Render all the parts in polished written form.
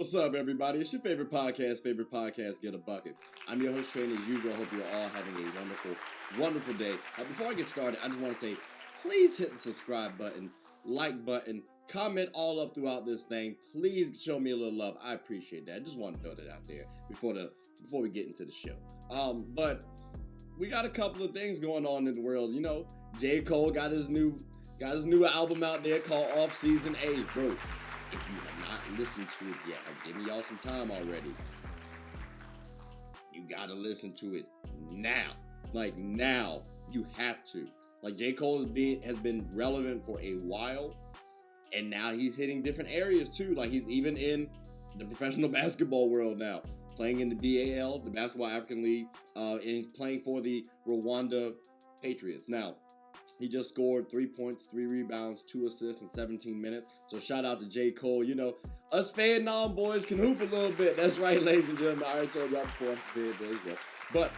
What's up, everybody? It's your favorite podcast, Get a Bucket. I'm your host, Train, as usual. I hope you're all having a wonderful, wonderful day. Before I get started, I just want to say, please hit the subscribe button, like button, comment all up throughout this thing. Please show me a little love. I appreciate that. I just want to throw that out there before we get into the show. But we got a couple of things going on in the world. You know, J. Cole got his new album out there called Off Season A. Bro, if you have not listened to it yet, I'm giving y'all some time already. You gotta listen to it now. Like now, you have to. Like J. Cole has been relevant for a while, and now he's hitting different areas too. Like he's even in the professional basketball world now, playing in the BAL, the Basketball African League, and playing for the Rwanda Patriots. Now, he just scored 3 points, 3 rebounds, 2 assists in 17 minutes. So shout out to J. Cole. You know, us fan boys can hoop a little bit. That's right, ladies and gentlemen. I already told y'all before, I'm fan boys, well. But,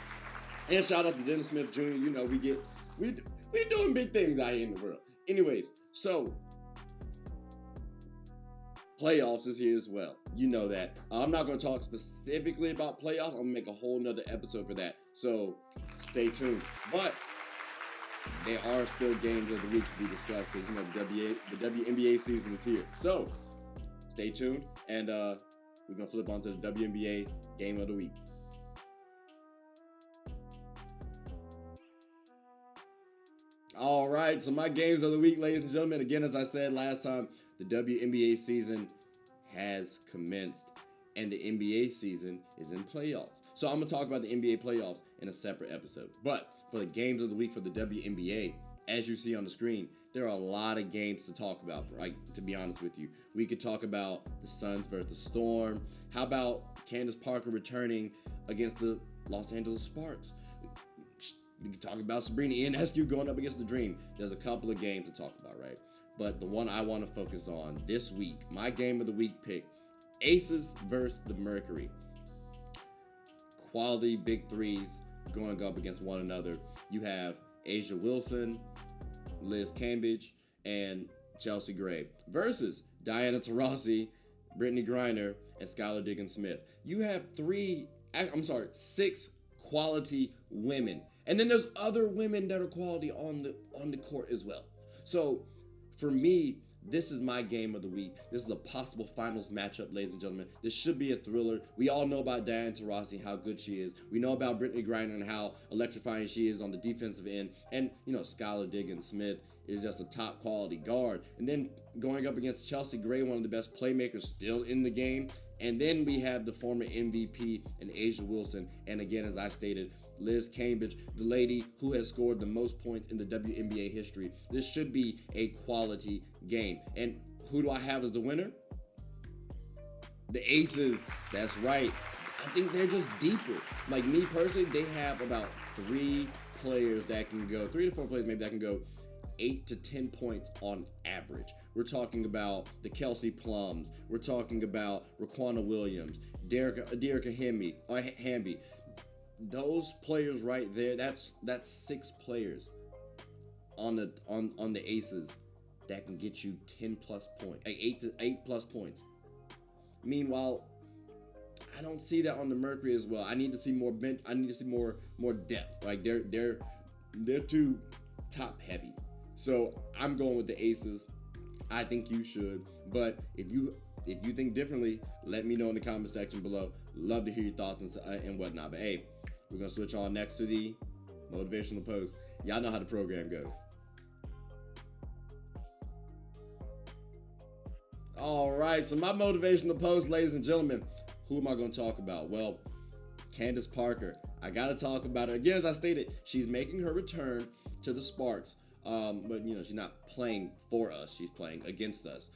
and shout out to Dennis Smith Jr. You know, we doing big things out here in the world. Anyways, so playoffs is here as well. You know that. I'm not going to talk specifically about playoffs. I'm going to make a whole nother episode for that. So stay tuned. But there are still games of the week to be discussed because, you know, the WNBA season is here. So stay tuned, and we're going to flip on to the WNBA game of the week. All right, so my games of the week, ladies and gentlemen. Again, as I said last time, the WNBA season has commenced, and the NBA season is in playoffs. So I'm going to talk about the NBA playoffs in a separate episode. But for the games of the week for the WNBA, as you see on the screen, there are a lot of games to talk about, right? To be honest with you. We could talk about the Suns versus the Storm. How about Candace Parker returning against the Los Angeles Sparks? We could talk about Serena Ionescu going up against the Dream. There's a couple of games to talk about, right? But the one I want to focus on this week, my game of the week pick, Aces versus the Mercury. Quality big threes going up against one another. You have A'ja Wilson, Liz Cambage, and Chelsea Gray versus Diana Taurasi, Brittney Griner, and Skylar Diggins-Smith. You have 6 quality women. And then there's other women that are quality on the court as well. So for me, this is my game of the week. This is a possible finals matchup, ladies and gentlemen. This should be a thriller. We all know about Diana Taurasi, how good she is. We know about Brittney Griner and how electrifying she is on the defensive end. And, you know, Skylar Diggins-Smith is just a top quality guard. And then going up against Chelsea Gray, one of the best playmakers still in the game. And then we have the former MVP and A'ja Wilson. And again, as I stated, Liz Cambage, the lady who has scored the most points in the WNBA history. This should be a quality game. And who do I have as the winner? The Aces. That's right. I think they're just deeper. Like me personally, they have about 3 players that can go, 3 to 4 players maybe that can go 8 to 10 points on average. We're talking about the Kelsey Plums. We're talking about Raquana Williams, Dearica Hamby. Those players right there, that's 6 players on the Aces that can get you 10 plus points, 8 plus points. Meanwhile, I don't see that on the Mercury as well. I need to see more bench. I need to see more depth. Like they're too top heavy. So I'm going with the Aces. I think you should, but if you think differently, let me know in the comment section below. Love to hear your thoughts and whatnot. But hey, we're going to switch on next to the Motivational Post. Y'all know how the program goes. All right, so my Motivational Post, ladies and gentlemen, who am I going to talk about? Well, Candace Parker. I got to talk about her. Again, as I stated, she's making her return to the Sparks. But, you know, she's not playing for us. She's playing against us.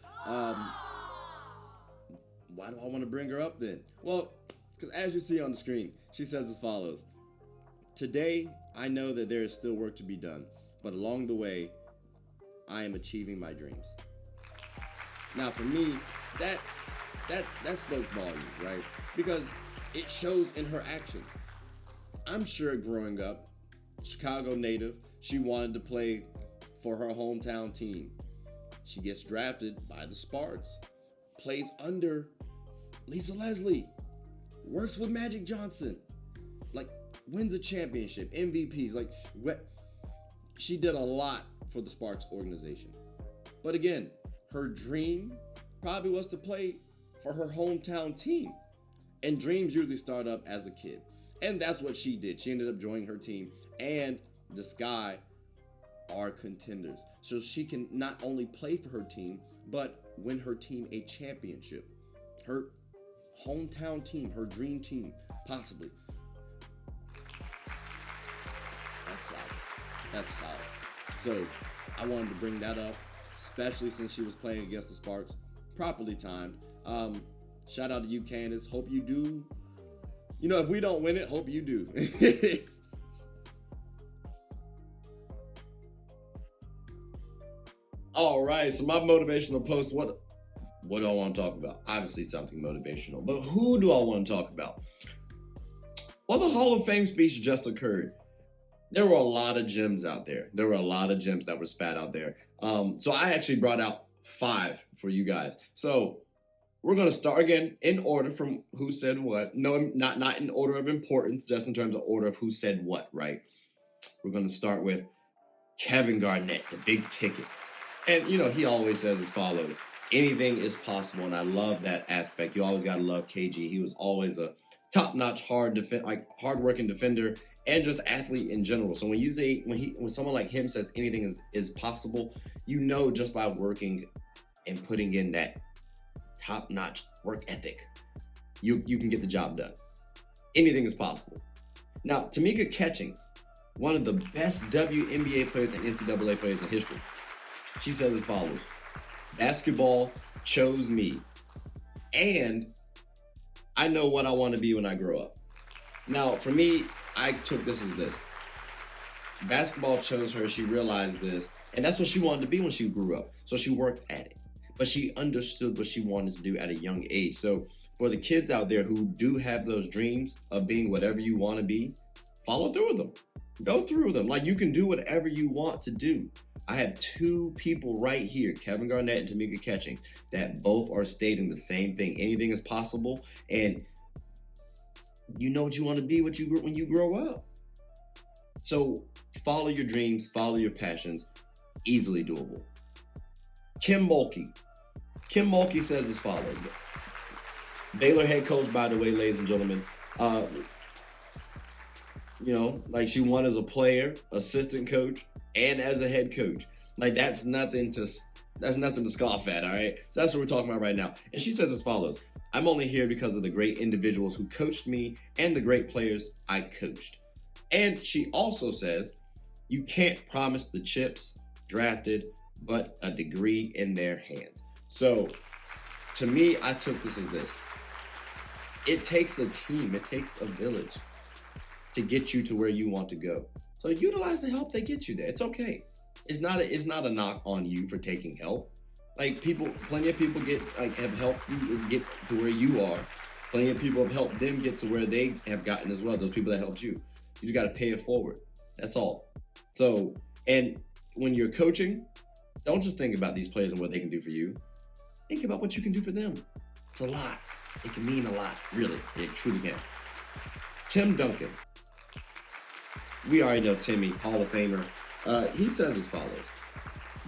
Why do I want to bring her up then? Well, because as you see on the screen, she says as follows. Today, I know that there is still work to be done, but along the way, I am achieving my dreams. Now, for me, that spoke volumes, right? Because it shows in her actions. I'm sure growing up, Chicago native, she wanted to play for her hometown team. She gets drafted by the Sparks, plays under Lisa Leslie works with Magic Johnson, like wins a championship, MVPs. Like she did a lot for the Sparks organization. But again, her dream probably was to play for her hometown team. And dreams usually start up as a kid. And that's what she did. She ended up joining her team, and the Sky are contenders. So she can not only play for her team, but win her team a championship. Her hometown team, her dream team, possibly. That's solid. That's solid. So I wanted to bring that up, especially since she was playing against the Sparks. Properly timed. Shout out to you, Candace. Hope you do. You know, if we don't win it, hope you do. All right, so my motivational post, what do I want to talk about? Obviously something motivational, but who do I want to talk about? Well, the Hall of Fame speech just occurred. There were a lot of gems out there. There were a lot of gems that were spat out there. So I actually brought out 5 for you guys. So we're going to start again in order from who said what. No, not in order of importance, just in terms of order of who said what, right? We're going to start with Kevin Garnett, the big ticket. And, you know, he always says as follows: anything is possible, and I love that aspect. You always got to love KG. He was always a top-notch, hard-working defender, and just athlete in general. So when someone like him says anything is possible, you know, just by working and putting in that top-notch work ethic, you can get the job done. Anything is possible. Now, Tamika Catchings, one of the best WNBA players and NCAA players in history, she says as follows: basketball chose me, and I know what I want to be when I grow up. Now, for me, I took this as this. Basketball chose her. She realized this, and that's what she wanted to be when she grew up. So she worked at it, but she understood what she wanted to do at a young age. So for the kids out there who do have those dreams of being whatever you want to be, follow through with them. Go through them. Like, you can do whatever you want to do. I have 2 people right here, Kevin Garnett and Tamika Catchings, that both are stating the same thing. Anything is possible, and you know what you want to be when you grow up. So follow your dreams, follow your passions. Easily doable. Kim Mulkey. Kim Mulkey says as follows. Baylor head coach, by the way, ladies and gentlemen. You know, like, she won as a player, assistant coach, and as a head coach. Like, that's nothing to scoff at, all right? So that's what we're talking about right now. And she says as follows: I'm only here because of the great individuals who coached me and the great players I coached. And she also says, you can't promise the chips drafted, but a degree in their hands. So to me, I took this as this: it takes a team, it takes a village to get you to where you want to go. So utilize the help that gets you there. It's okay. It's not a knock on you for taking help. Like, plenty of people have helped you get to where you are. Plenty of people have helped them get to where they have gotten as well. Those people that helped you. You just got to pay it forward. That's all. So, and when you're coaching, don't just think about these players and what they can do for you. Think about what you can do for them. It's a lot. It can mean a lot. Really, it truly can. Tim Duncan. We already know Timmy, Hall of Famer. He says as follows: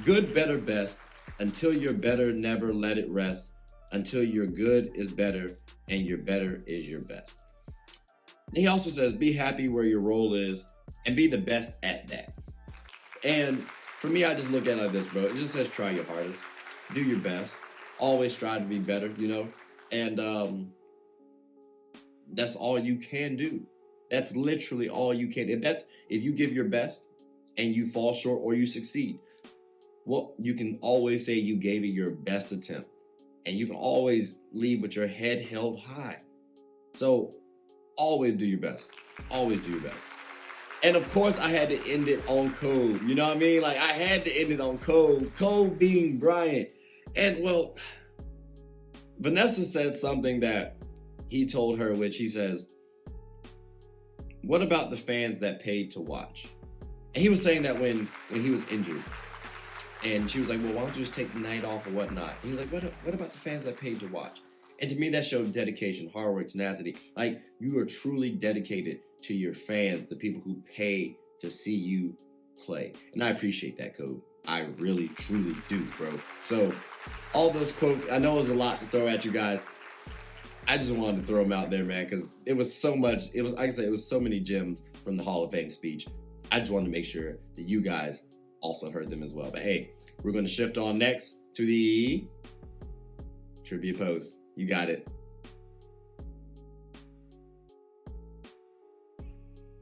good, better, best. Until you're better, never let it rest. Until your good is better and your better is your best. And he also says, be happy where your role is and be the best at that. And for me, I just look at it like this, bro. It just says try your hardest. Do your best. Always strive to be better, you know? And that's all you can do. That's literally all you can. If you give your best and you fall short or you succeed, well, you can always say you gave it your best attempt. And you can always leave with your head held high. So always do your best. Always do your best. And of course, I had to end it on Kobe. You know what I mean? Like, I had to end it on Kobe. Kobe being Bryant. And, well, Vanessa said something that he told her, which he says, what about the fans that paid to watch? And he was saying that when he was injured. And she was like, well, why don't you just take the night off or whatnot? And he was like, what about the fans that paid to watch? And to me, that showed dedication, hard work, tenacity. Like, you are truly dedicated to your fans, the people who pay to see you play. And I appreciate that, Kobe. I really, truly do, bro. So, all those quotes, I know it was a lot to throw at you guys. I just wanted to throw them out there, man, because it was so much. It was, like I said, it was so many gems from the Hall of Fame speech. I just wanted to make sure that you guys also heard them as well. But hey, we're going to shift on next to the Trivia Post. You got it.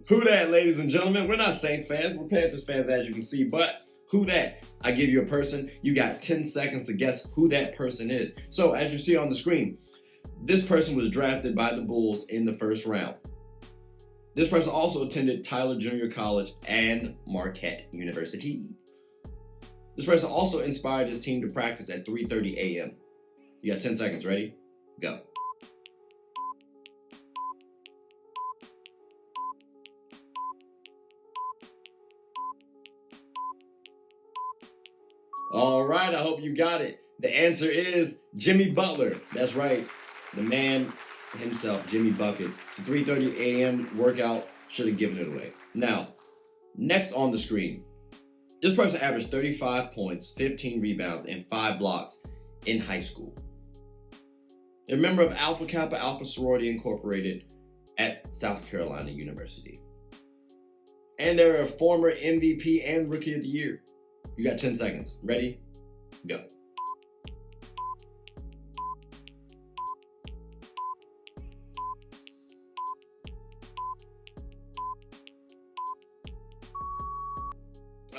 Who dat, ladies and gentlemen? We're not Saints fans. We're Panthers fans, as you can see. But who dat? I give you a person. You got 10 seconds to guess who that person is. So as you see on the screen, this person was drafted by the Bulls in the first round. This person also attended Tyler Junior College and Marquette University. This person also inspired his team to practice at 3:30 a.m. You got 10 seconds. Ready? Go. All right, I hope you got it. The answer is Jimmy Butler. That's right. The man himself, Jimmy Buckets. The 3:30 a.m. workout should have given it away. Now, next on the screen, this person averaged 35 points, 15 rebounds, and 5 blocks in high school. A member of Alpha Kappa Alpha Sorority Incorporated at South Carolina University. And they're a former MVP and Rookie of the Year. You got 10 seconds. Ready? Go.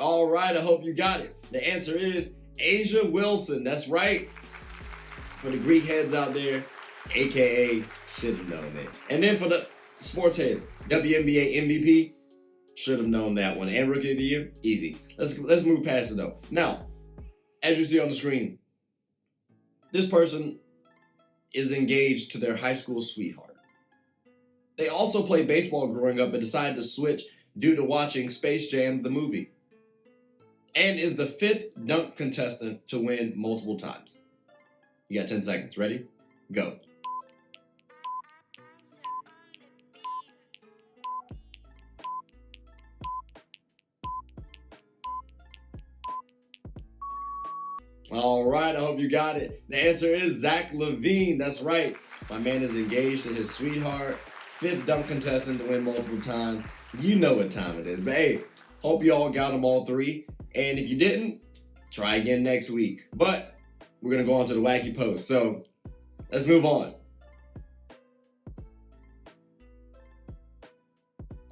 All right, I hope you got it. The answer is Asia Wilson. That's right. For the Greek heads out there, AKA should have known it. And then for the sports heads, WNBA MVP, should have known that one. And Rookie of the Year, easy. Let's move past it though. Now, as you see on the screen, this person is engaged to their high school sweetheart. They also played baseball growing up and decided to switch due to watching Space Jam the movie. And is the 5th dunk contestant to win multiple times. You got 10 seconds. Ready? Go. All right, I hope you got it. The answer is Zach LaVine. That's right. My man is engaged to his sweetheart. 5th dunk contestant to win multiple times. You know what time it is. But hey, hope you all got them all 3. And if you didn't, try again next week. But we're going to go on to the Wacky Post. So let's move on.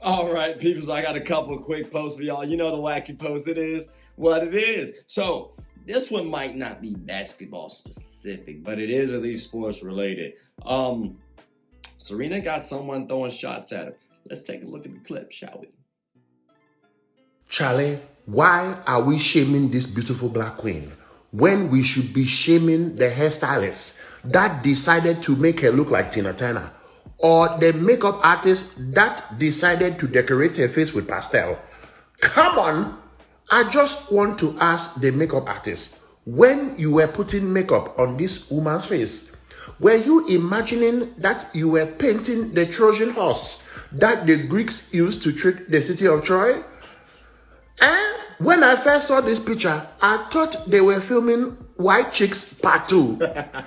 All right, people, so I got a couple of quick posts for y'all. You know the Wacky Post, it is what it is. So this one might not be basketball specific, but it is at least sports related. Serena got someone throwing shots at her. Let's take a look at the clip, shall we? Charlie, why are we shaming this beautiful black queen when we should be shaming the hairstylist that decided to make her look like Tina Turner, or the makeup artist that decided to decorate her face with pastel? Come on, I just want to ask the makeup artist, when you were putting makeup on this woman's face, were you imagining that you were painting the Trojan horse that the Greeks used to trick the city of Troy? When I first saw this picture, I thought they were filming White Chicks Part 2.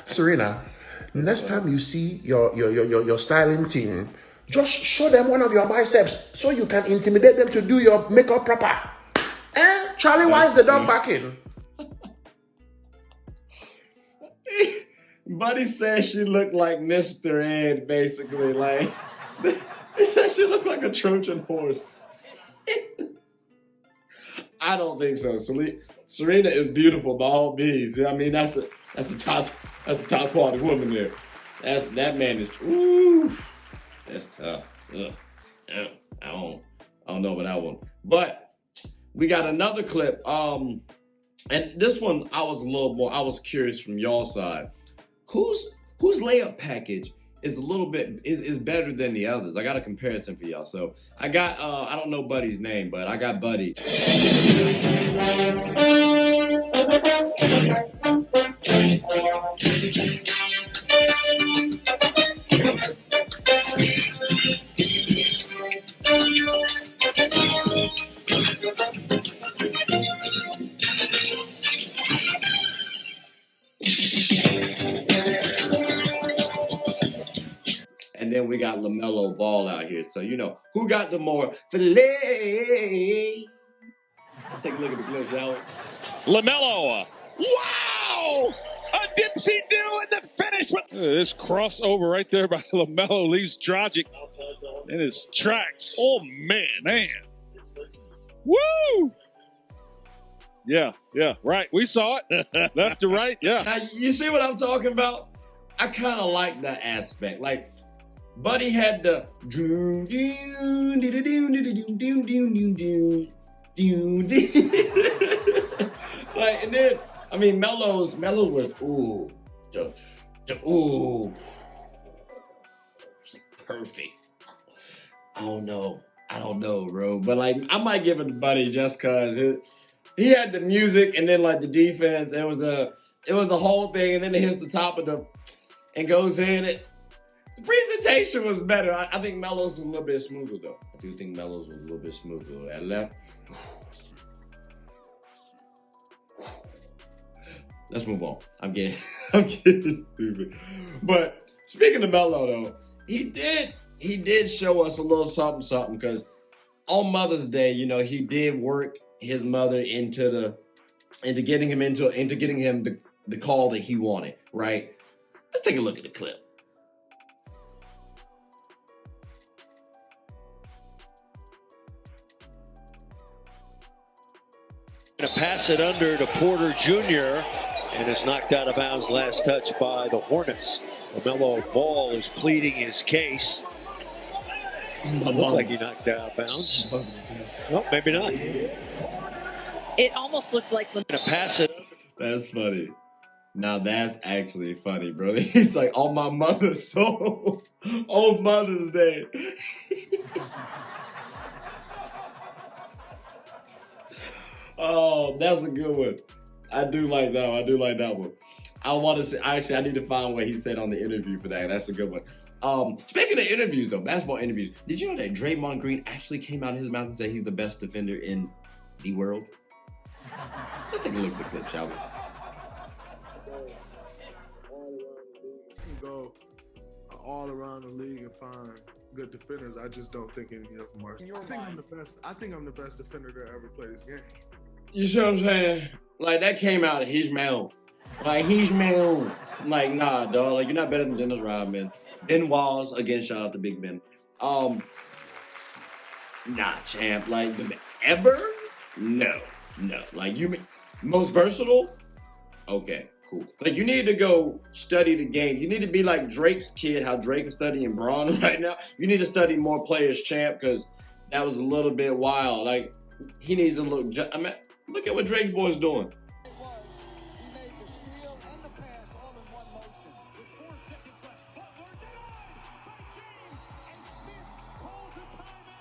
Serena, next time you see your styling team, just show them one of your biceps so you can intimidate them to do your makeup proper. Charlie, why is the dog barking? Buddy says she looked like Mr. Ed, basically. Like, she looked like a Trojan horse. I don't think so. Serena is beautiful by all means. I mean, that's a top quality woman there. That man is. Ooh, that's tough. Ugh. I don't know about that one. But we got another clip. And this one I was curious from y'all side. Whose layup package is a little bit is better than the others? I got a comparison for y'all. So I got I don't know Buddy's name, but I got Buddy. And then we got LaMelo Ball out here. So, you know, who got the more filet? Let's take a look at the clip, shall we? LaMelo. Wow! A dipsy-do in the finish. This crossover right there by LaMelo leaves Dragic in his tracks. Oh, man. Woo! Yeah, right. We saw it. Left to right, yeah. Now, you see what I'm talking about? I kind of like that aspect. Like, Buddy had the like, and then I mean Melo was ooh, ooh, it's like perfect. I don't know, bro, but like I might give it to Buddy just cause he had the music and then like the defense. It was a whole thing, and then it hits the top of the and goes in. The presentation was better. I think Melo's was a little bit smoother, though. I do think Melo's was a little bit smoother. At left. Let's move on. I'm getting stupid. But speaking of Melo, though, he did show us a little something, because on Mother's Day, you know, he did work his mother into getting him the call that he wanted, right? Let's take a look at the clip. To pass it under to Porter Jr. and is knocked out of bounds. Last touch by the Hornets. LaMelo Ball is pleading his case. Looks like he knocked out of bounds. No, maybe not. It almost looked like To pass it. That's funny. Now that's actually funny, bro. He's like, on my mother's soul, on Mother's Day. Oh, that's a good one. I do like that one. I want to say, actually, I need to find what he said on the interview for that. That's a good one. Speaking of interviews, though, basketball interviews, did you know that Draymond Green actually came out of his mouth and said he's the best defender in the world? Let's take a look at the clip, shall we? You can go all around the league and find good defenders. I just don't think any of them are. I think I'm the best defender to ever play this game. You see what I'm saying? Like, that came out of his mouth. Like, his mouth. Like, nah, dog. Like, you're not better than Dennis Rodman. Ben Walls, again, shout out to Big Ben. Nah, champ. Like, ever? No. Like, you most versatile? Okay, cool. Like, you need to go study the game. You need to be like Drake's kid, how Drake is studying Braun right now. You need to study more players, champ, because that was a little bit wild. Like, he needs to look. Look at what Drake's boy's doing.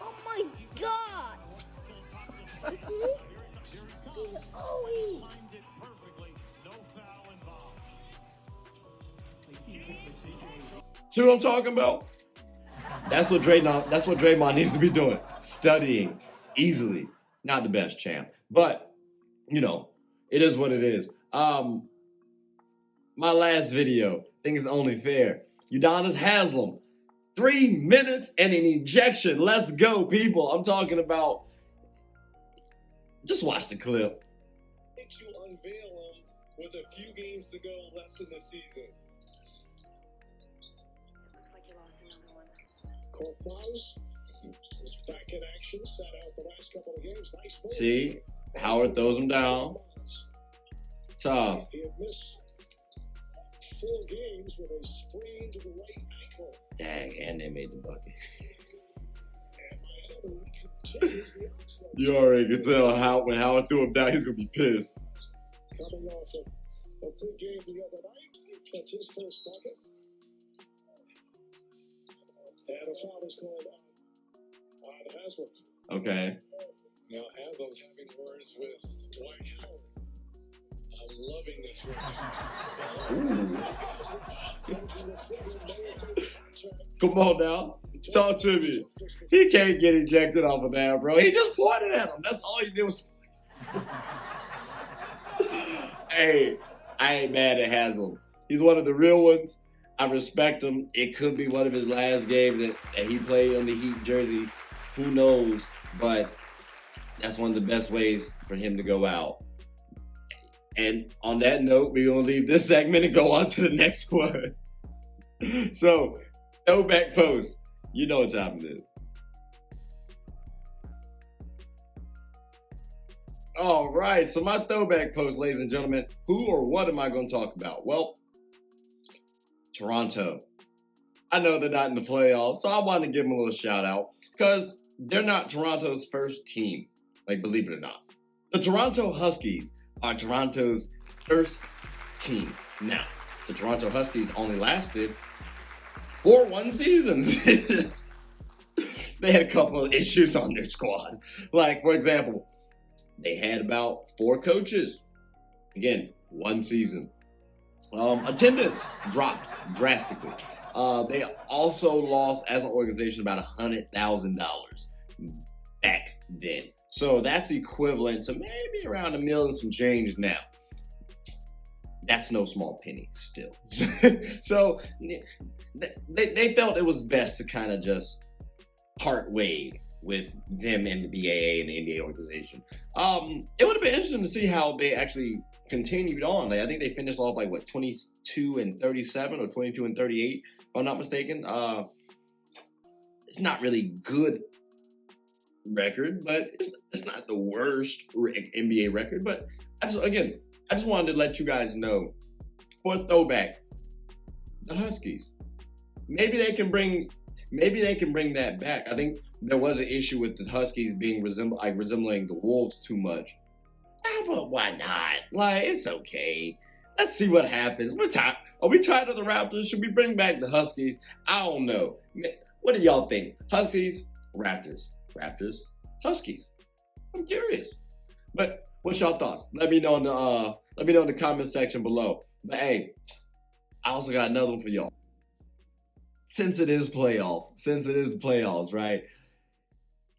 Oh my God! See what I'm talking about? That's what Draymond needs to be doing. Studying easily. Not the best, champ. But, you know, it is what it is. My last video, I think it's only fair. Udonis Haslem. 3 minutes and an ejection. Let's go, people. I'm talking about. Just watch the clip. To unveil him with a few games to go left in the season. Cole Klaus is back in action. Sat out the last couple of games. Nice move. See, Howard throws him down. Tough. He had missed 4 games with a sprain to the right ankle. Dang, and they made the bucket. And Miami continues the onslaught. You already can tell when Howard threw him down, he's going to be pissed. Coming off a big game the other night. That's his first bucket. And a foul is called on Haslem. Okay. Now Haslem's having words with Dwight Howard I'm loving this one. Come on now. Talk to me. He can't get ejected off of that, bro. He just pointed at him. That's all he did was. Hey, I ain't mad at Haslem. He's one of the real ones. I respect him. It could be one of his last games that he played on the Heat jersey. Who knows? But that's one of the best ways for him to go out. And on that note, we're going to leave this segment and go on to the next one. So, Throwback Post. You know what time it is. All right, so my Throwback Post, ladies and gentlemen. Who or what am I going to talk about? Well, Toronto. I know they're not in the playoffs, so I want to give them a little shout out because they're not Toronto's first team, like believe it or not. The Toronto Huskies are Toronto's first team. Now, the Toronto Huskies only lasted 4 seasons. They had a couple of issues on their squad. Like, for example, they had about 4 coaches. Again, 1 season. Attendance dropped drastically. They also lost, as an organization, about $100,000 back then. So that's equivalent to maybe around $1 million some change now. That's no small penny still. So they felt it was best to kind of just part ways with them and the BAA and the NBA organization. It would have been interesting to see how they actually continued on. Like, I think they finished off like 22-37 or 22-38, if I'm not mistaken. It's not really good record, but it's not the worst NBA record. But I just wanted to let you guys know, for a throwback, the Huskies. Maybe they can bring that back. I think there was an issue with the Huskies being resembling the Wolves too much. But why not? Like, it's okay. Let's see what happens. Are we tired of the Raptors? Should we bring back the Huskies? I don't know. What do y'all think? Huskies, Raptors, Huskies. I'm curious. But what's y'all thoughts? Let me know in the comment section below. But hey, I also got another one for y'all. Since it is the playoffs, right?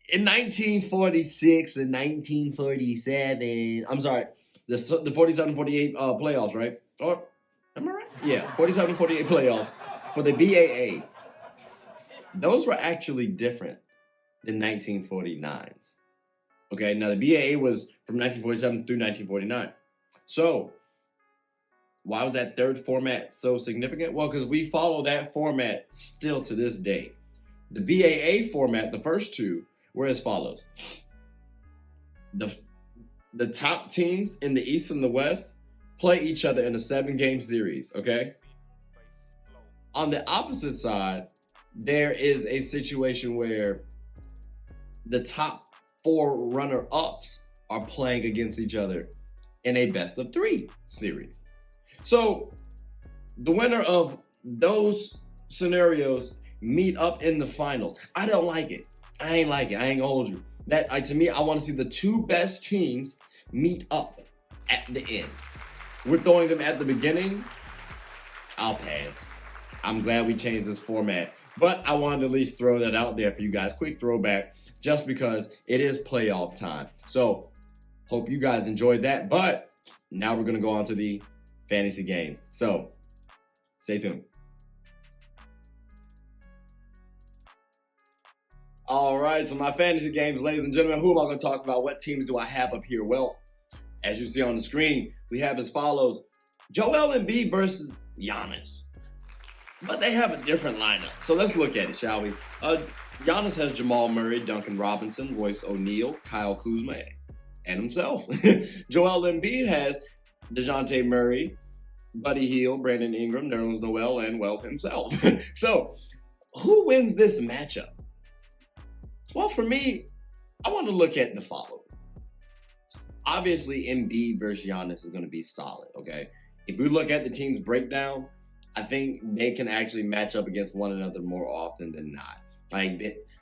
In 1946 and 1947, I'm sorry, the 47-48 playoffs, right? Or am I right? Yeah, 47-48 playoffs for the BAA. Those were actually different than 1949's. Okay, now the BAA was from 1947 through 1949. So, why was that third format so significant? Well, because we follow that format still to this day. The BAA format, the first two, were as follows. The top teams in the East and the West play each other in a 7-game series, okay? On the opposite side, there is a situation where the top 4 runner-ups are playing against each other in a best-of-3 series. So, the winner of those scenarios meet up in the finals. I don't like it. I ain't like it. I ain't gonna hold you. To me, I want to see the 2 best teams meet up at the end. We're throwing them at the beginning. I'll pass. I'm glad we changed this format. But I wanted to at least throw that out there for you guys. Quick throwback, just because it is playoff time. So, hope you guys enjoyed that. But now we're going to go on to the fantasy games. So, stay tuned. All right, so my fantasy games, ladies and gentlemen, who am I going to talk about? What teams do I have up here? Well, as you see on the screen, we have as follows. Joel Embiid versus Giannis. But they have a different lineup. So let's look at it, shall we? Giannis has Jamal Murray, Duncan Robinson, Royce O'Neal, Kyle Kuzma, and himself. Joel Embiid has DeJounte Murray, Buddy Hield, Brandon Ingram, Nerlens Noel, and, well, himself. So, who wins this matchup? Well, for me, I want to look at the following. Obviously, Embiid versus Giannis is going to be solid, okay? If we look at the team's breakdown, I think they can actually match up against one another more often than not. Like,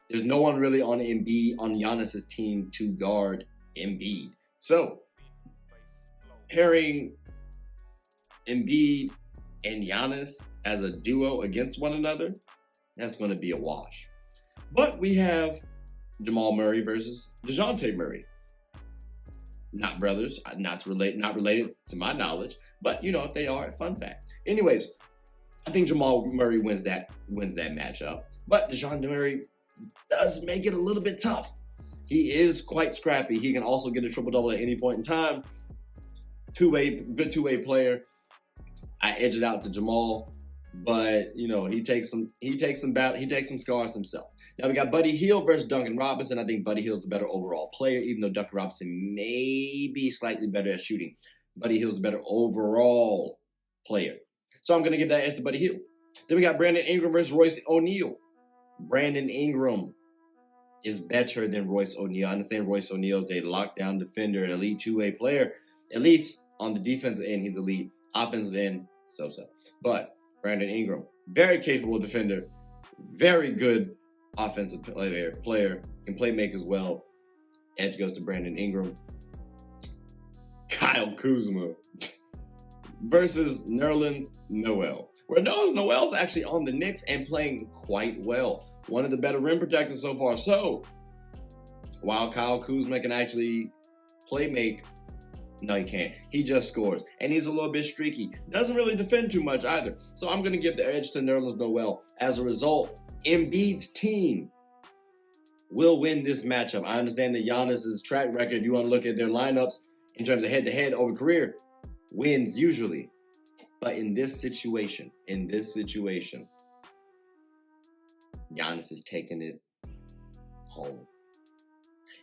there's no one really on Giannis's team to guard Embiid. So, pairing Embiid and Giannis as a duo against one another, that's going to be a wash. But we have Jamal Murray versus DeJounte Murray. Not brothers, not related to my knowledge, but if they are, fun fact. Anyways, I think Jamal Murray wins that matchup. But DeJounte Murray does make it a little bit tough. He is quite scrappy. He can also get a triple-double at any point in time. Good two-way player. I edge it out to Jamal, but he takes some scars himself. Now we got Buddy Hield versus Duncan Robinson. I think Buddy Hield's the better overall player, even though Duncan Robinson may be slightly better at shooting. Buddy Hield's the better overall player. So I'm going to give that edge to Buddy Hield. Then we got Brandon Ingram versus Royce O'Neal. Brandon Ingram is better than Royce O'Neal. I understand Royce O'Neal is a lockdown defender, an elite two-way player. At least on the defensive end, he's elite. Offensive end, so-so. But Brandon Ingram, very capable defender, very good offensive player, can play make as well. Edge goes to Brandon Ingram. Kyle Kuzma versus Nerlens Noel. Where Nerlens Noel's actually on the Knicks and playing quite well. One of the better rim protectors so far. So, while Kyle Kuzma can actually play make, no, he can't. He just scores. And he's a little bit streaky. Doesn't really defend too much either. So I'm going to give the edge to Nerlens Noel. As a result, Embiid's team will win this matchup. I understand that Giannis's track record, if you want to look at their lineups in terms of head-to-head over career, wins usually. But in this situation, Giannis is taking it home.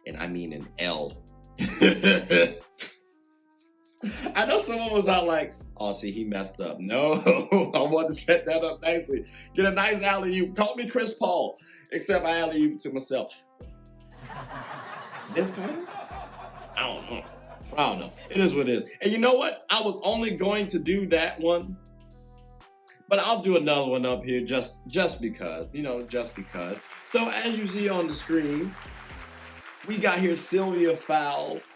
And I mean an L. I know someone was out like, oh, see, he messed up. No, I want to set that up nicely. Get a nice alley-oop. Call me Chris Paul, except I alley-oop to myself. Vince Carter? I don't know. It is what it is. And you know what? I was only going to do that one, but I'll do another one up here just because, just because. So as you see on the screen, we got here Sylvia Fowles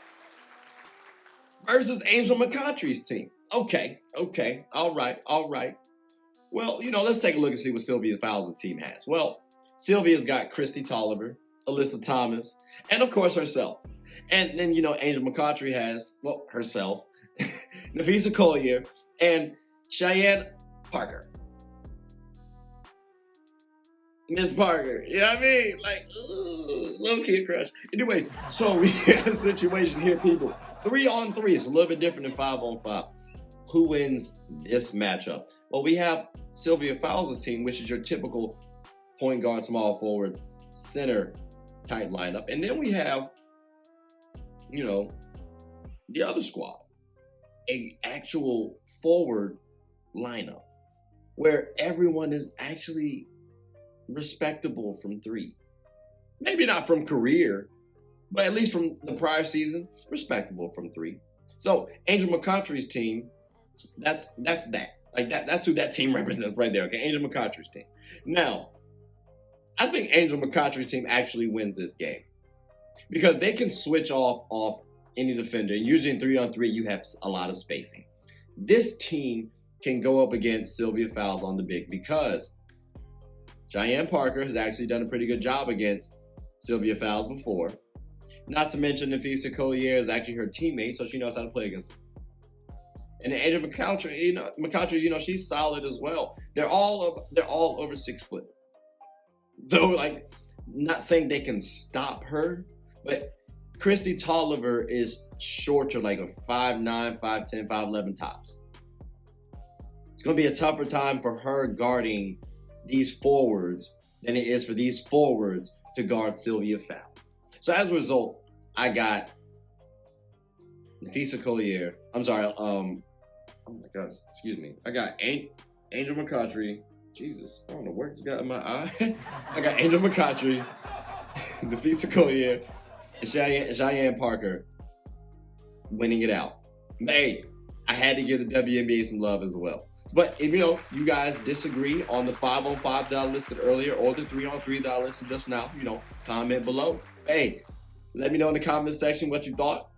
versus Angel McCoughtry's team. Okay, all right. Well, let's take a look and see what Sylvia Fowles' team has. Well, Sylvia's got Christy Tolliver, Alyssa Thomas, and of course herself. And then, Angel McCoughtry has, well, herself, Nafisa Collier, and Cheyenne Parker. Miss Parker, you know what I mean? Like, little kid crush. Anyways, so we have a situation here, people. 3-on-3, it's a little bit different than 5-on-5. Who wins this matchup? Well, we have Sylvia Fowles' team, which is your typical point guard, small forward, center type lineup. And then we have, the other squad, an actual forward lineup where everyone is actually respectable from three. Maybe not from career, but at least from the prior season, respectable from three. So Angel McCoughtry's team, that's that. Like that's who that team represents right there. Okay, Angel McCoughtry's team. Now, I think Angel McCoughtry's team actually wins this game because they can switch off any defender. And usually in 3-on-3, you have a lot of spacing. This team can go up against Sylvia Fowles on the big because Cheyenne Parker has actually done a pretty good job against Sylvia Fowles before. Not to mention Nafisa Collier is actually her teammate, so she knows how to play against her. And then Angel McCoughtry, she's solid as well. They're all over 6 foot. So, not saying they can stop her, but Christy Tolliver is shorter, like a 5'9", 5'10", 5'11" tops. It's going to be a tougher time for her guarding these forwards than it is for these forwards to guard Sylvia Fowles. So as a result, I got Nafisa Collier. I'm sorry. Oh my gosh, excuse me. I got Angel McCoughtry. Jesus, I don't know where it's got in my eye. I got Angel McCoughtry, Nafisa Collier, and Cheyenne Parker winning it out. Hey, I had to give the WNBA some love as well. But if you guys disagree on the 5-on-5 that I listed earlier or the 3-on-3 that I listed just now, comment below. Hey, let me know in the comment section what you thought.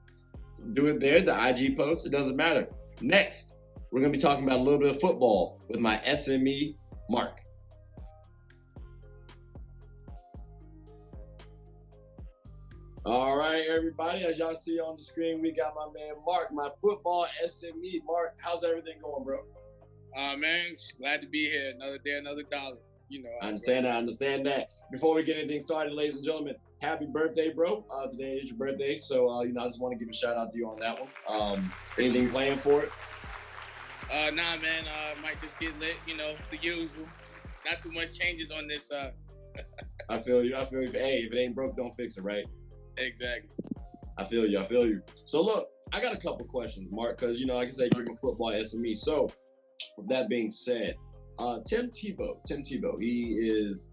Do it there, the IG post. It doesn't matter. Next, we're going to be talking about a little bit of football with my SME, Mark. All right, everybody. As y'all see on the screen, we got my man Mark, my football SME. Mark, how's everything going, bro? Man, glad to be here. Another day, another dollar. You know. I understand that. Before we get anything started, ladies and gentlemen, happy birthday, bro. Today is your birthday, so I just want to give a shout out to you on that one. Anything planned for it? Nah, man. Might just get lit. You know, the usual. Not too much changes on this. I feel you. Hey, if it ain't broke, don't fix it, right? Exactly. I feel you. So look, I got a couple questions, Mark, because like I said, you're a football SME. So with that being said, Tim Tebow, he is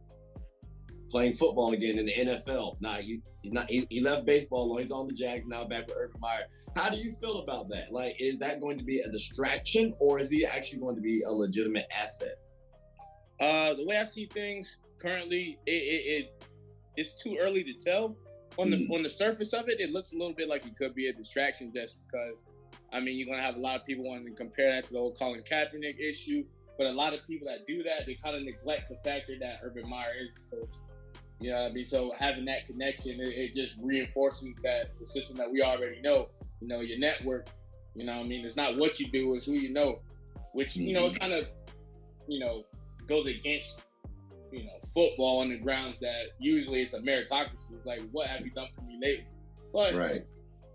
playing football again in the NFL. Now he left baseball alone. He's on the Jags now, back with Urban Meyer. How do you feel about that? Like, is that going to be a distraction, or is he actually going to be a legitimate asset? The way I see things currently, it's too early to tell. On the surface of it, it looks a little bit like it could be a distraction, just because, you're going to have a lot of people wanting to compare that to the whole Colin Kaepernick issue. But a lot of people that do that, they kind of neglect the factor that Urban Meyer is his coach. You know what I mean? So having that connection, it just reinforces that the system that we already know. Your network, it's not what you do, it's who you know. Which, it kind of, goes against football on the grounds that usually it's a meritocracy. It's like, what have you done for me lately? But right.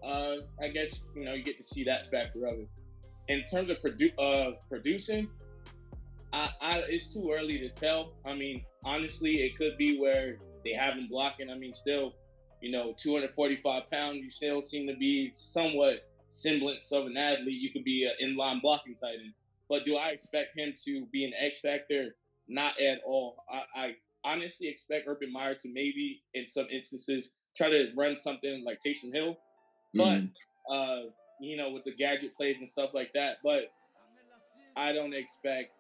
I guess you get to see that factor of it. In terms of producing, it's too early to tell. Honestly, it could be where they have him blocking. Still, 245 pounds, you still seem to be somewhat semblance of an athlete. You could be an inline blocking tight end. But do I expect him to be an X factor? Not at all. I honestly expect Urban Meyer to maybe, in some instances, try to run something like Taysom Hill. But, with the gadget plays and stuff like that. But I don't expect,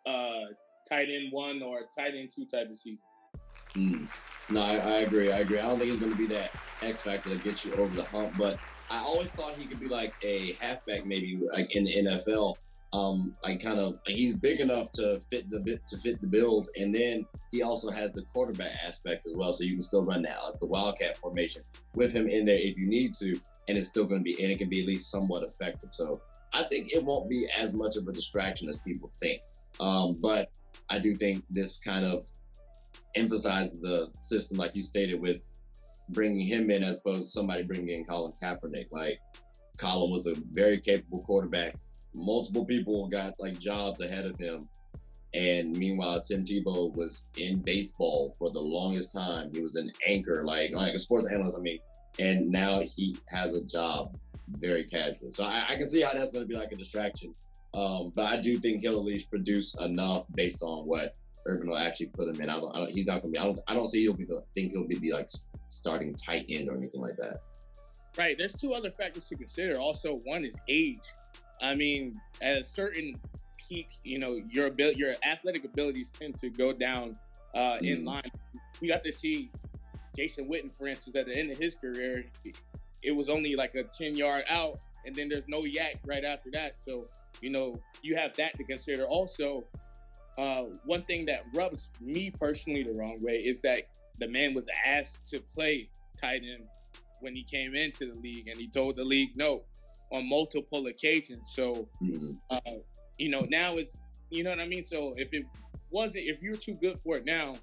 tight end 1 or tight end 2 type of season. No, I agree. I don't think he's going to be that X factor that gets you over the hump. But I always thought he could be like a halfback, maybe like in the NFL. He's big enough to fit the build, and then he also has the quarterback aspect as well, so you can still run the wildcat formation with him in there if you need to, and it's still going to be, and it can be at least somewhat effective. So I think it won't be as much of a distraction as people think, but I do think this kind of emphasizes the system, like you stated, with bringing him in as opposed to somebody bringing in Colin Kaepernick. Like, Colin was a very capable quarterback. Multiple people got jobs ahead of him, and meanwhile Tim Tebow was in baseball for the longest time. He was an anchor, like a sports analyst. And now he has a job very casually. So I can see how that's going to be like a distraction. But I do think he'll at least produce enough based on what Urban will actually put him in. He's not going to be. I don't see he'll be like starting tight end or anything like that. Right. There's 2 other factors to consider. Also, one is age. At a certain peak, your athletic abilities tend to go down in line. We got to see Jason Witten, for instance, at the end of his career, it was only like a 10-yard out, and then there's no yak right after that. So, you have that to consider. Also, one thing that rubs me personally the wrong way is that the man was asked to play tight end when he came into the league, and he told the league no on multiple occasions. So, now it's, you know what I mean? So if you're too good for it now,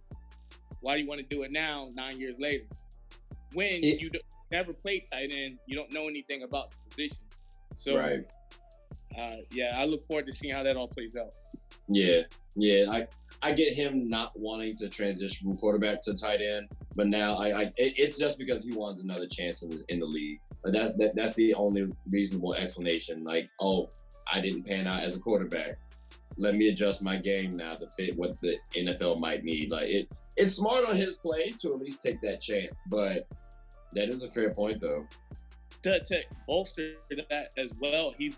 why do you want to do it now, 9 years later? When you never played tight end, you don't know anything about the position. So, right. I look forward to seeing how that all plays out. Yeah. I get him not wanting to transition from quarterback to tight end, but now it's just because he wants another chance in the league. But that's the only reasonable explanation. Like, oh, I didn't pan out as a quarterback. Let me adjust my game now to fit what the NFL might need. Like, it's smart on his play to at least take that chance. But that is a fair point, though. To bolster that as well, he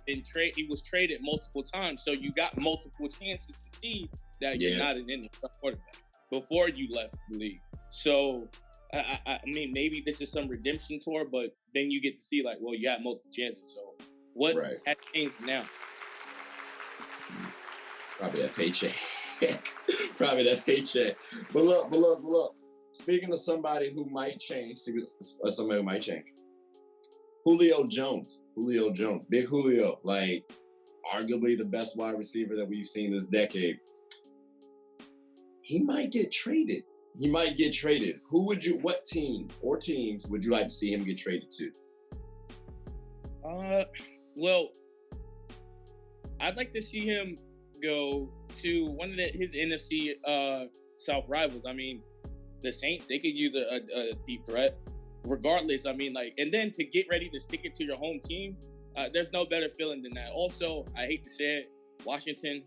was traded multiple times, so you got multiple chances to see that you're not an NFL quarterback before you left the league. So, I mean, maybe this is some redemption tour, but then you get to see, like, well, you have multiple chances. So what has changed now? Probably that paycheck. Probably that paycheck. But look. Speaking of somebody who might change, Julio Jones, big Julio, like arguably the best wide receiver that we've seen this decade. He might get traded. What team or teams would you like to see him get traded to? Well, I'd like to see him go to one of his NFC South rivals. I mean, the Saints, they could use a deep threat. Regardless, I mean, like, and then to get ready to stick it to your home team, there's no better feeling than that. Also, I hate to say it, Washington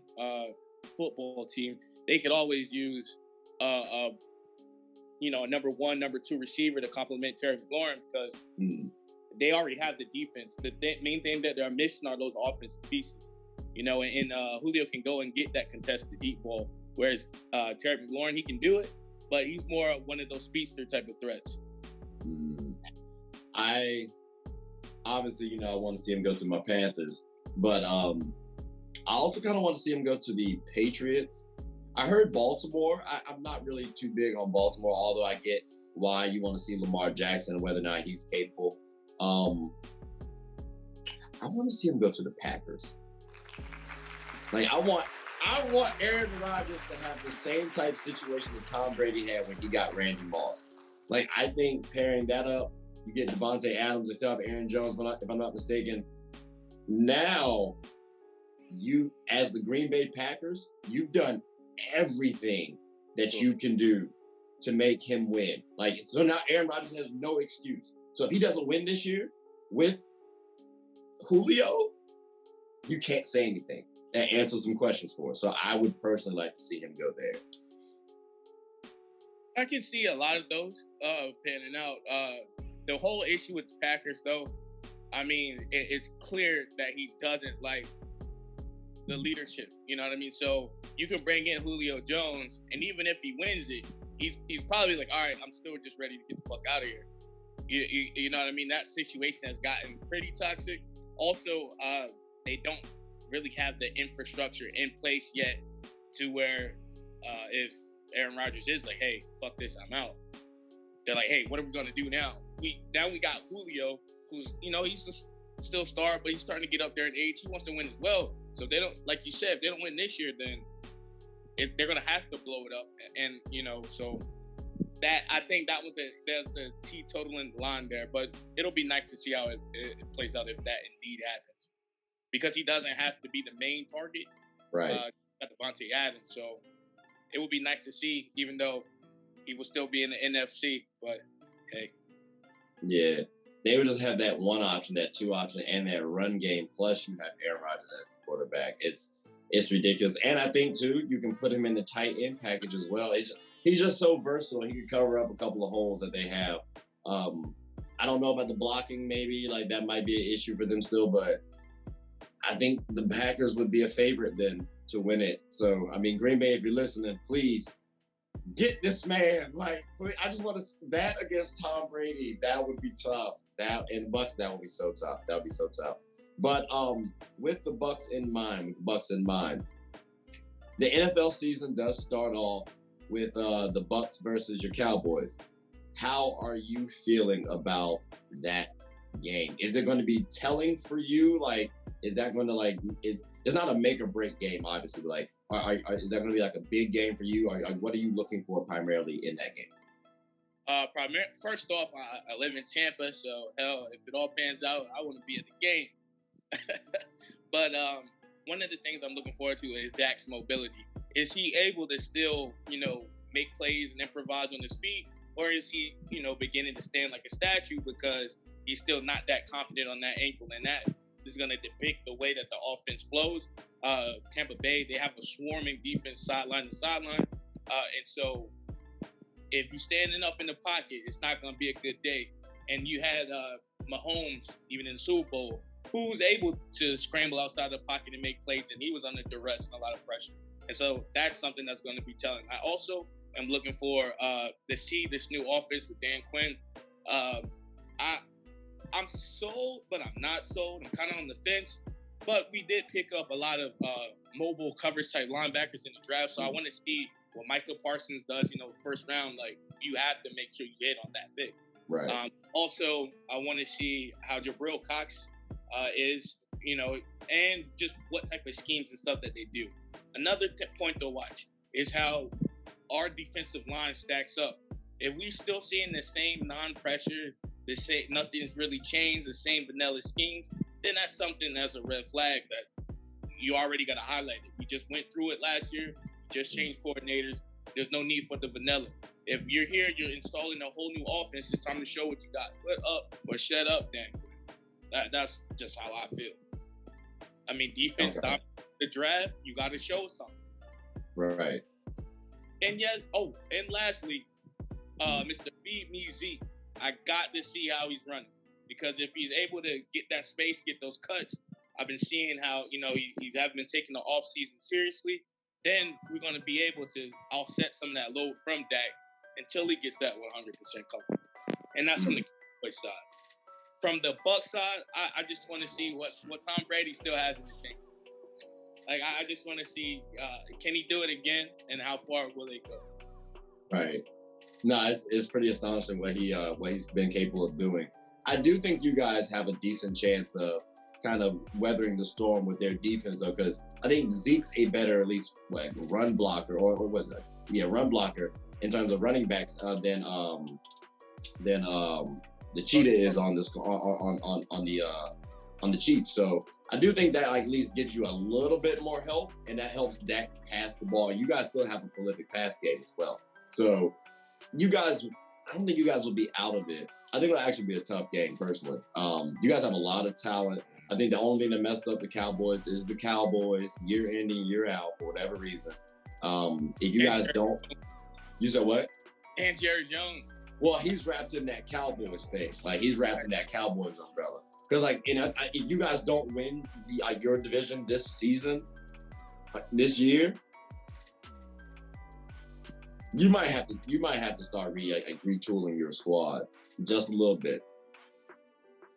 football team, they could always use a number 1, number 2 receiver to complement Terry McLaurin because they already have the defense. The main thing that they're missing are those offensive pieces. And Julio can go and get that contested deep ball, whereas Terry McLaurin, he can do it, but he's more one of those speedster type of threats. I obviously, I want to see him go to my Panthers, but I also kind of want to see him go to the Patriots. I heard Baltimore. I'm not really too big on Baltimore, although I get why you want to see Lamar Jackson and whether or not he's capable. I want to see him go to the Packers. Like, I want Aaron Rodgers to have the same type situation that Tom Brady had when he got Randy Moss. Like, I think pairing that up, you get Devontae Adams and stuff, Aaron Jones, if I'm not mistaken. Now, you, as the Green Bay Packers, you've done everything that you can do to make him win. Like, so now Aaron Rodgers has no excuse. So if he doesn't win this year with Julio, you can't say anything. That answers some questions for us. So I would personally like to see him go there. I can see a lot of those panning out. The whole issue with the Packers, though, I mean, it's clear that he doesn't like the leadership. You know what I mean? So you can bring in Julio Jones, and even if he wins it, he's probably like, all right, I'm still just ready to get the fuck out of here. You know what I mean? That situation has gotten pretty toxic. Also, they don't really have the infrastructure in place yet to where if Aaron Rodgers is like, hey, fuck this, I'm out. They're like, hey, what are we going to do now? We got Julio, who's, he's still star, but he's starting to get up there in age. He wants to win as well. So if they don't, like you said, if they don't win this year, then they're going to have to blow it up. And, so that, I think there's a teetotaling line there, but it'll be nice to see how it plays out if that indeed happens. Because he doesn't have to be the main target. Right. Got Devontae Adams. So it would be nice to see, even though he will still be in the NFC. But, hey. Yeah. They would just have that one option, that 2 option, and that run game. Plus, you have Aaron Rodgers as the quarterback. It's ridiculous. And I think, too, you can put him in the tight end package as well. He's just so versatile. He can cover up a couple of holes that they have. I don't know about the blocking, maybe. Like, that might be an issue for them still, but I think the Packers would be a favorite then to win it. So, I mean, Green Bay, if you're listening, please get this man. Like, I just want to that against Tom Brady. That would be tough. And the Bucs, that would be so tough. That would be so tough. But with the Bucs in mind, the NFL season does start off with the Bucs versus your Cowboys. How are you feeling about that game? Is it going to be telling for you? Like, is that going to it's not a make or break game, obviously. But like, is that going to be like a big game for you? What are you looking for primarily in that game? First off, I live in Tampa, so hell, if it all pans out, I want to be at the game. But one of the things I'm looking forward to is Dak's mobility. Is he able to still, make plays and improvise on his feet, or is he, beginning to stand like a statue because he's still not that confident on that ankle? And that is going to depict the way that the offense flows. Tampa Bay, they have a swarming defense sideline to sideline, and so if you're standing up in the pocket, it's not going to be a good day. And you had Mahomes, even in the Super Bowl, who was able to scramble outside the pocket and make plays, and he was under duress and a lot of pressure. And so that's something that's going to be telling. I also am looking for to see this new offense with Dan Quinn. I'm sold, but I'm not sold. I'm kind of on the fence. But we did pick up a lot of mobile coverage type linebackers in the draft. So I want to see what Michael Parsons does. First round, like, you have to make sure you hit on that pick. Right. Also, I want to see how Jabril Cox is, and just what type of schemes and stuff that they do. Another point to watch is how our defensive line stacks up. If we still seeing the same non-pressure, nothing's really changed, the same vanilla schemes, then that's something that's a red flag that you already got to highlight it. We just went through it last year. We just changed coordinators. There's no need for the vanilla. If you're here, you're installing a whole new offense. It's time to show what you got. Put up or shut up, Dan. That's just how I feel. I mean, defense, the draft, you got to show something. Right. And yes, and lastly, Mr. Feed Me Zeke, I got to see how he's running. Because if he's able to get that space, get those cuts, I've been seeing how, he hasn't been taking the offseason seriously, then we're going to be able to offset some of that load from Dak until he gets that 100% coverage. And that's from the Cowboys side. From the Bucs side, I just want to see what Tom Brady still has in the tank. Like, I just want to see, can he do it again, and how far will they go? Right. No, it's pretty astonishing what he's been capable of doing. I do think you guys have a decent chance of kind of weathering the storm with their defense, though, because I think Zeke's a better, at least, run blocker, or what was it? Yeah, run blocker in terms of running backs than the Cheetah is on this on the Chiefs. So I do think that at least gives you a little bit more help, and that helps Dak pass the ball. You guys still have a prolific pass game as well. So you guys, I don't think you guys will be out of it. I think it'll actually be a tough game, personally. You guys have a lot of talent. I think the only thing that messed up the Cowboys is the Cowboys, year in and year out, for whatever reason. If you guys don't, you said what? And Jerry Jones. Well, he's wrapped in that Cowboys thing. Like, he's wrapped in that Cowboys umbrella. Because, like, if you guys don't win your division this season, this year, you might have to start retooling your squad just a little bit.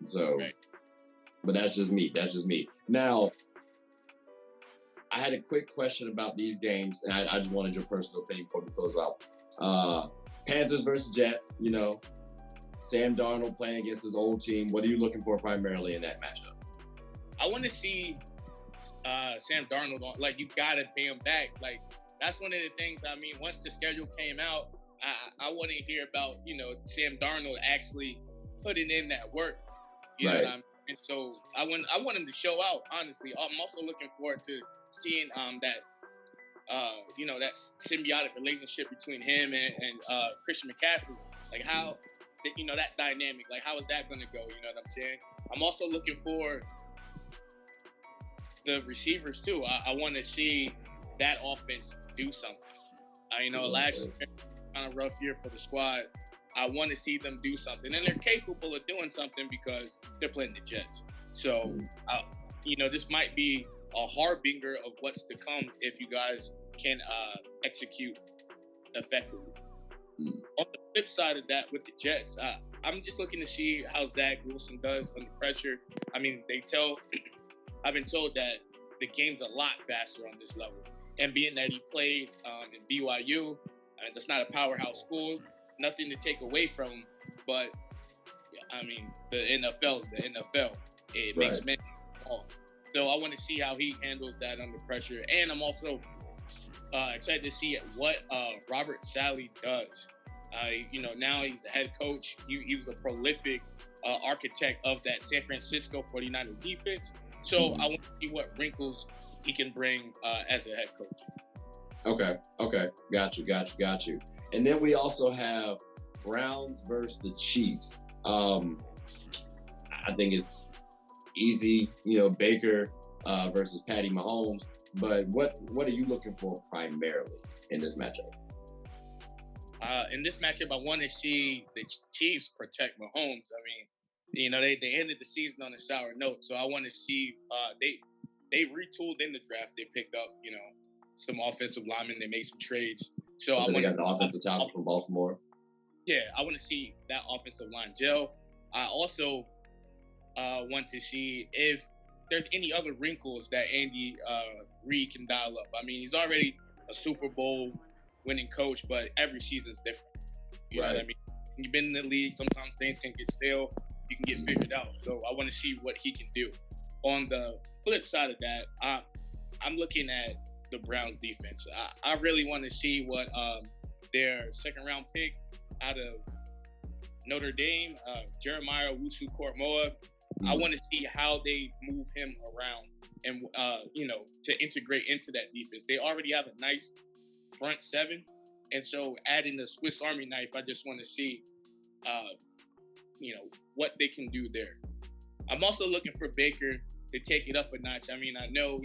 So, right. But that's just me. Now, I had a quick question about these games, and I just wanted your personal opinion before we close out. Panthers versus Jets, Sam Darnold playing against his old team. What are you looking for primarily in that matchup? I want to see Sam Darnold on. Like, you got to pay him back. Like, that's one of the things. I mean, once the schedule came out, I want to hear about, Sam Darnold actually putting in that work. You know what I mean? And so I want him to show out, honestly. I'm also looking forward to seeing that that symbiotic relationship between him and Christian McCaffrey. Like, how, that dynamic, like, how is that going to go? You know what I'm saying? I'm also looking for the receivers, too. I want to see that offense do something. Last year, kind of rough year for the squad. I want to see them do something. And they're capable of doing something because they're playing the Jets. So, this might be a harbinger of what's to come if you guys can execute effectively. On the flip side of that, with the Jets, I'm just looking to see how Zach Wilson does under pressure. I mean, I've been told that the game's a lot faster on this level. And being that he played in BYU, that's not a powerhouse school, nothing to take away from him. But, I mean, the NFL's the NFL. It makes men fall. So I want to see how he handles that under pressure. And I'm also excited to see what Robert Saleh does. Now he's the head coach. He was a prolific architect of that San Francisco 49er defense. So I want to see what wrinkles he can bring as a head coach. Okay. Got you. And then we also have Browns versus the Chiefs. I think it's easy, Baker versus Patty Mahomes. But what are you looking for primarily in this matchup? In this matchup, I want to see the Chiefs protect Mahomes. I mean, they ended the season on a sour note, so I want to see they retooled in the draft. They picked up, some offensive linemen. They made some trades. So they got the offensive tackle from Baltimore. Yeah, I want to see that offensive line gel. I also want to see if there's any other wrinkles that Andy Reid can dial up. I mean, he's already a Super Bowl winning coach, but every season's different. You know what I mean? You've been in the league. Sometimes things can get stale. You can get figured out. So I want to see what he can do. On the flip side of that, I'm looking at the Browns defense. I really want to see what their second-round pick out of Notre Dame, Jeremiah Owusu-Koramoah, I want to see how they move him around and, to integrate into that defense. They already have a nice front seven. And so adding the Swiss Army knife, I just want to see, what they can do there. I'm also looking for Baker to take it up a notch. I mean, I know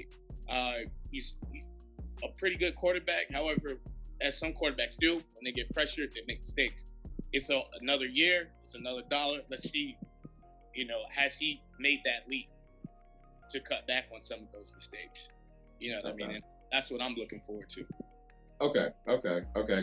he's a pretty good quarterback. However, as some quarterbacks do, when they get pressured, they make mistakes. It's another year. It's another dollar. Let's see, has he made that leap to cut back on some of those mistakes? You know what I mean? And that's what I'm looking forward to. Okay.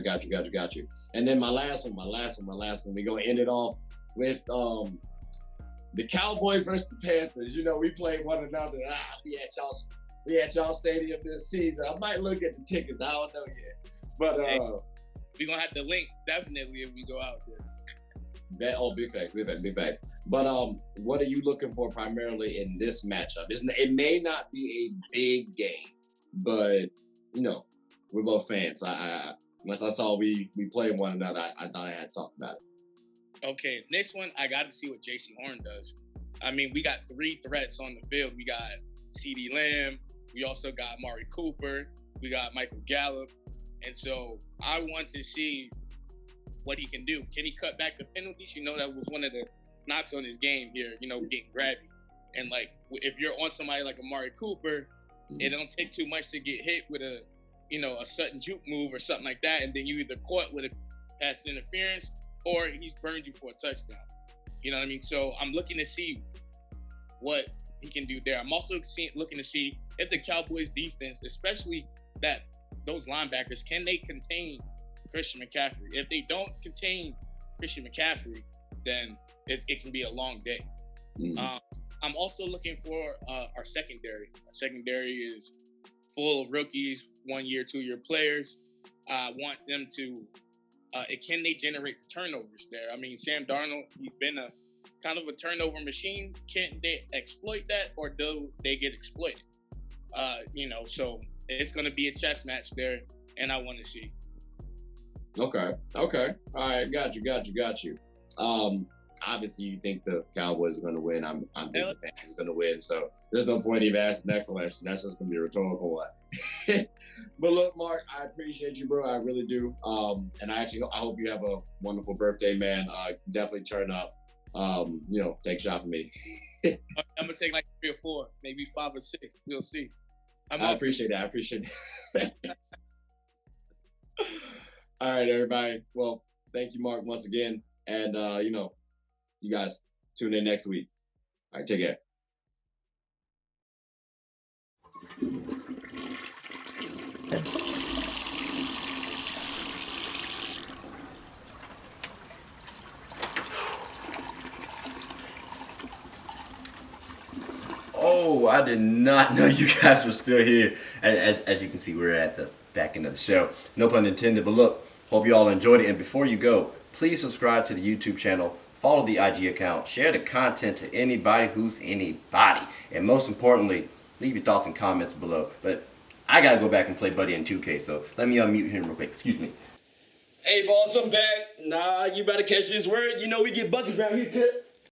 Got you. And then my last one. We're going to end it off with the Cowboys versus the Panthers. We played one another. We at y'all stadium this season. I might look at the tickets. I don't know yet. But we're going to have to link definitely if we go out there. Big facts. But what are you looking for primarily in this matchup? It may not be a big game, but we're both fans. Once I saw we played one another, I thought I had to talk about it. Okay, next one, I got to see what J.C. Horn does. I mean, we got 3 threats on the field. We got CeeDee Lamb. We also got Amari Cooper. We got Michael Gallup. And so I want to see what he can do. Can he cut back the penalties? That was one of the knocks on his game here, getting grabby. And, if you're on somebody like Amari Cooper, it don't take too much to get hit with a sudden juke move or something like that, and then you either caught with a pass interference or he's burned you for a touchdown. You know what I mean? So I'm looking to see what he can do there. I'm also looking to see if the Cowboys defense, especially those linebackers, can they contain Christian McCaffrey? If they don't contain Christian McCaffrey, then it can be a long day. I'm also looking for our secondary. Our secondary is full of rookies, 1-year, 2-year players. I want them to, can they generate turnovers there? I mean, Sam Darnold, he's been a kind of a turnover machine. Can they exploit that, or do they get exploited? So it's going to be a chess match there, and I want to see. Okay. All right, got you. Obviously, you think the Cowboys are going to win. I'm thinking the Panthers are going to win. So there's no point even asking that question. That's just going to be a rhetorical one. But look, Mark, I appreciate you, bro. I really do. And I hope you have a wonderful birthday, man. Definitely turn up. Take a shot for me. I'm going to take 3 or 4, maybe 5 or 6. We'll see. I appreciate that. All right, everybody. Well, thank you, Mark, once again. And, you guys tune in next week. All right, take care. Oh, I did not know you guys were still here. As you can see, we're at the back end of the show. No pun intended, but look, hope you all enjoyed it. And before you go, please subscribe to the YouTube channel, follow the IG account, share the content to anybody who's anybody. And most importantly, leave your thoughts and comments below. But I got to go back and play Buddy in 2K, so let me unmute him real quick. Excuse me. Hey, boss, I'm back. Nah, you better catch this word. We get buckets around here, cut.